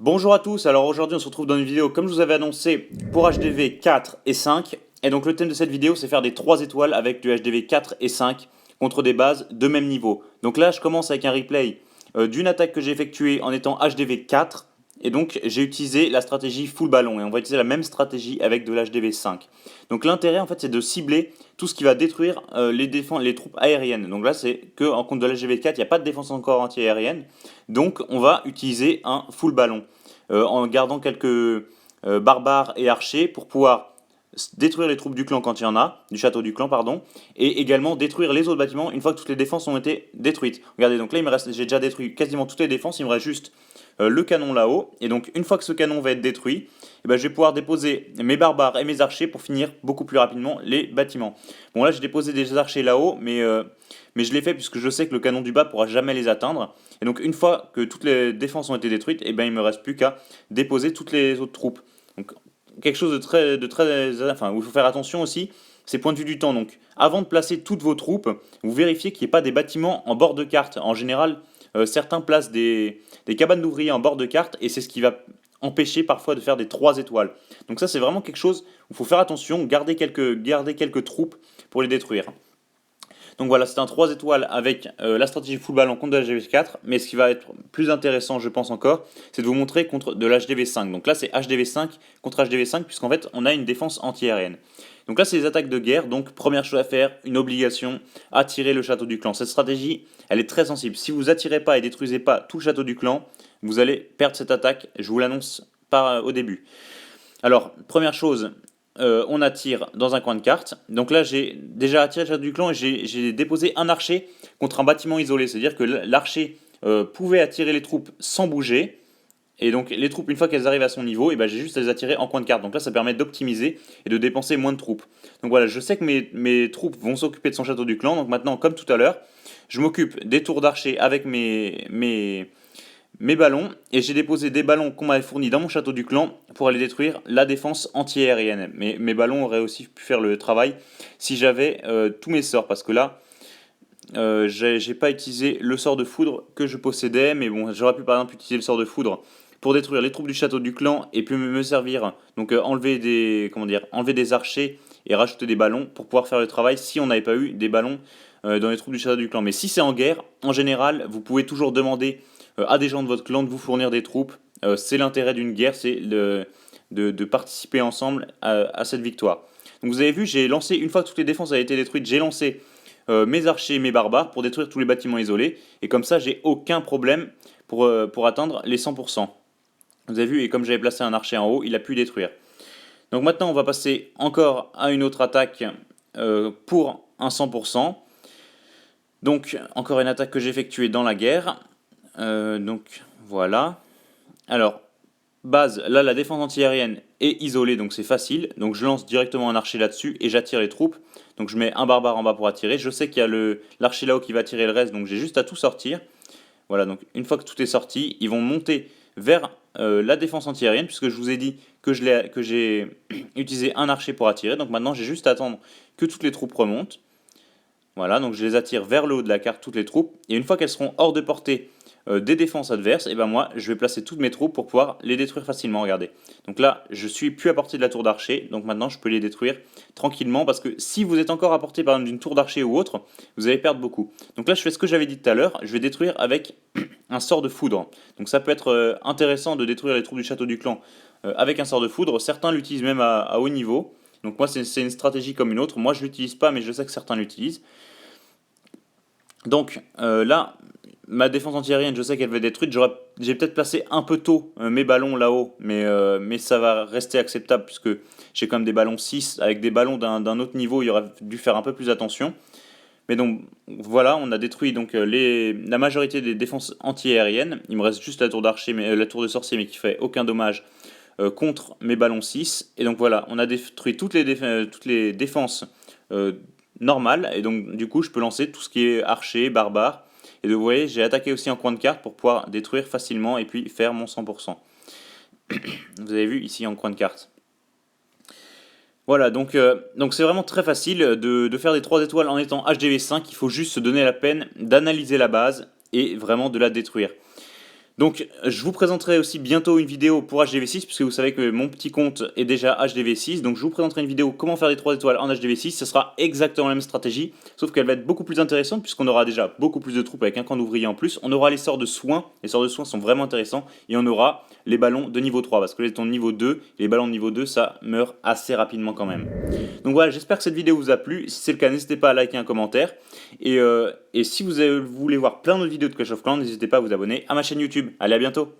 Bonjour à tous, alors aujourd'hui on se retrouve dans une vidéo comme je vous avais annoncé pour HDV 4 et 5. Et donc le thème de cette vidéo c'est faire des 3 étoiles avec du HDV 4 et 5 contre des bases de même niveau. Donc là je commence avec un replay d'une attaque que j'ai effectuée en étant HDV 4. Et donc j'ai utilisé la stratégie full ballon et on va utiliser la même stratégie avec de l'HDV 5. Donc l'intérêt en fait c'est de cibler tout ce qui va détruire les troupes aériennes. Donc là c'est que en contre de l'HDV 4 il n'y a pas de défense encore anti-aérienne. Donc on va utiliser un full ballon en gardant quelques barbares et archers pour pouvoir détruire les troupes du clan quand il y en a, du château du clan pardon, et également détruire les autres bâtiments une fois que toutes les défenses ont été détruites. Regardez, donc là j'ai déjà détruit quasiment toutes les défenses, il me reste juste le canon là-haut, et donc une fois que ce canon va être détruit, eh ben, je vais pouvoir déposer mes barbares et mes archers pour finir beaucoup plus rapidement les bâtiments. Bon là j'ai déposé des archers là-haut, mais je l'ai fait puisque je sais que le canon du bas pourra jamais les atteindre, et donc une fois que toutes les défenses ont été détruites, eh ben, il me reste plus qu'à déposer toutes les autres troupes. Donc quelque chose enfin, où il faut faire attention aussi, c'est point de vue du temps. Donc, avant de placer toutes vos troupes, vous vérifiez qu'il n'y ait pas des bâtiments en bord de carte. En général, certains placent des cabanes d'ouvriers en bord de carte et c'est ce qui va empêcher parfois de faire des 3 étoiles. Donc ça, c'est vraiment quelque chose où il faut faire attention, garder quelques troupes pour les détruire. Donc voilà, c'est un 3 étoiles avec la stratégie full ballon contre de l'HDV4, mais ce qui va être plus intéressant, je pense encore, c'est de vous montrer contre de l'HDV5. Donc là, c'est HDV5 contre HDV5, puisqu'en fait, on a une défense anti-aérienne. Donc là, c'est les attaques de guerre, donc première chose à faire, une obligation, attirer le château du clan. Cette stratégie, elle est très sensible. Si vous attirez pas et détruisez pas tout le château du clan, vous allez perdre cette attaque, je vous l'annonce au début. Alors, première chose, on attire dans un coin de carte. Donc là, j'ai déjà attiré le château du clan et j'ai déposé un archer contre un bâtiment isolé. C'est-à-dire que l'archer pouvait attirer les troupes sans bouger. Et donc les troupes, une fois qu'elles arrivent à son niveau, et ben, j'ai juste à les attirer en coin de carte. Donc là, ça permet d'optimiser et de dépenser moins de troupes. Donc voilà, je sais que mes troupes vont s'occuper de son château du clan. Donc maintenant, comme tout à l'heure, je m'occupe des tours d'archer avec mes ballons, et j'ai déposé des ballons qu'on m'avait fournis dans mon château du clan pour aller détruire la défense anti-aérienne. Mais mes ballons auraient aussi pu faire le travail si j'avais tous mes sorts, parce que là, j'ai pas utilisé le sort de foudre que je possédais, mais bon, j'aurais pu par exemple utiliser le sort de foudre pour détruire les troupes du château du clan et puis me servir, donc enlever des archers et rajouter des ballons pour pouvoir faire le travail si on n'avait pas eu des ballons dans les troupes du château du clan. Mais si c'est en guerre, en général, vous pouvez toujours demander à des gens de votre clan de vous fournir des troupes. C'est l'intérêt d'une guerre, c'est de participer ensemble à cette victoire. Donc vous avez vu, j'ai lancé, une fois que toutes les défenses avaient été détruites, j'ai lancé mes archers et mes barbares pour détruire tous les bâtiments isolés. Et comme ça, j'ai aucun problème pour atteindre les 100%. Vous avez vu, et comme j'avais placé un archer en haut, il a pu détruire. Donc maintenant, on va passer encore à une autre attaque pour un 100%. Donc, encore une attaque que j'ai effectuée dans la guerre. Donc, voilà. Alors, base, là, la défense anti-aérienne est isolée, donc c'est facile. Donc, je lance directement un archer là-dessus et j'attire les troupes. Donc, je mets un barbare en bas pour attirer. Je sais qu'il y a l'archer là-haut qui va attirer le reste, donc j'ai juste à tout sortir. Voilà, donc une fois que tout est sorti, ils vont monter vers la défense anti-aérienne, puisque je vous ai dit que j'ai utilisé un archer pour attirer. Donc maintenant, j'ai juste à attendre que toutes les troupes remontent. Voilà, donc je les attire vers le haut de la carte, toutes les troupes. Et une fois qu'elles seront hors de portée des défenses adverses, et ben moi, je vais placer toutes mes troupes pour pouvoir les détruire facilement. Regardez. Donc là, je suis plus à portée de la tour d'archer, donc maintenant je peux les détruire tranquillement, parce que si vous êtes encore à portée par exemple d'une tour d'archer ou autre, vous allez perdre beaucoup. Donc là, je fais ce que j'avais dit tout à l'heure, je vais détruire avec un sort de foudre. Donc ça peut être intéressant de détruire les troupes du château du clan avec un sort de foudre. Certains l'utilisent même à haut niveau. Donc moi, c'est une stratégie comme une autre. Moi, je l'utilise pas, mais je sais que certains l'utilisent. Donc là, ma défense antiaérienne, je sais qu'elle va être détruite. J'ai peut-être placé un peu tôt mes ballons là-haut, mais ça va rester acceptable puisque j'ai quand même des ballons 6. Avec des ballons d'un autre niveau, il aurait dû faire un peu plus attention. Mais donc voilà, on a détruit donc la majorité des défenses anti-aériennes. Il me reste juste la tour d'archer, la tour de sorcier, mais qui fait aucun dommage contre mes ballons 6. Et donc voilà, on a détruit toutes les défenses normales. Et donc du coup, je peux lancer tout ce qui est archer, barbare. Et donc vous voyez, j'ai attaqué aussi en coin de carte pour pouvoir détruire facilement et puis faire mon 100%. Vous avez vu ici en coin de carte. Voilà, donc c'est vraiment très facile de faire des 3 étoiles en étant HDV5. Il faut juste se donner la peine d'analyser la base et vraiment de la détruire. Donc je vous présenterai aussi bientôt une vidéo pour HDV6, puisque vous savez que mon petit compte est déjà HDV6, donc je vous présenterai une vidéo comment faire des 3 étoiles en HDV6, ce sera exactement la même stratégie, sauf qu'elle va être beaucoup plus intéressante, puisqu'on aura déjà beaucoup plus de troupes avec un camp d'ouvriers en plus, on aura les sorts de soins, les sorts de soins sont vraiment intéressants, et on aura les ballons de niveau 3, parce que les ballons de niveau 2, les ballons de niveau 2 ça meurt assez rapidement quand même. Donc voilà, j'espère que cette vidéo vous a plu, si c'est le cas n'hésitez pas à liker un commentaire, et si vous voulez voir plein d'autres vidéos de Clash of Clans, n'hésitez pas à vous abonner à ma chaîne YouTube. Allez, à bientôt!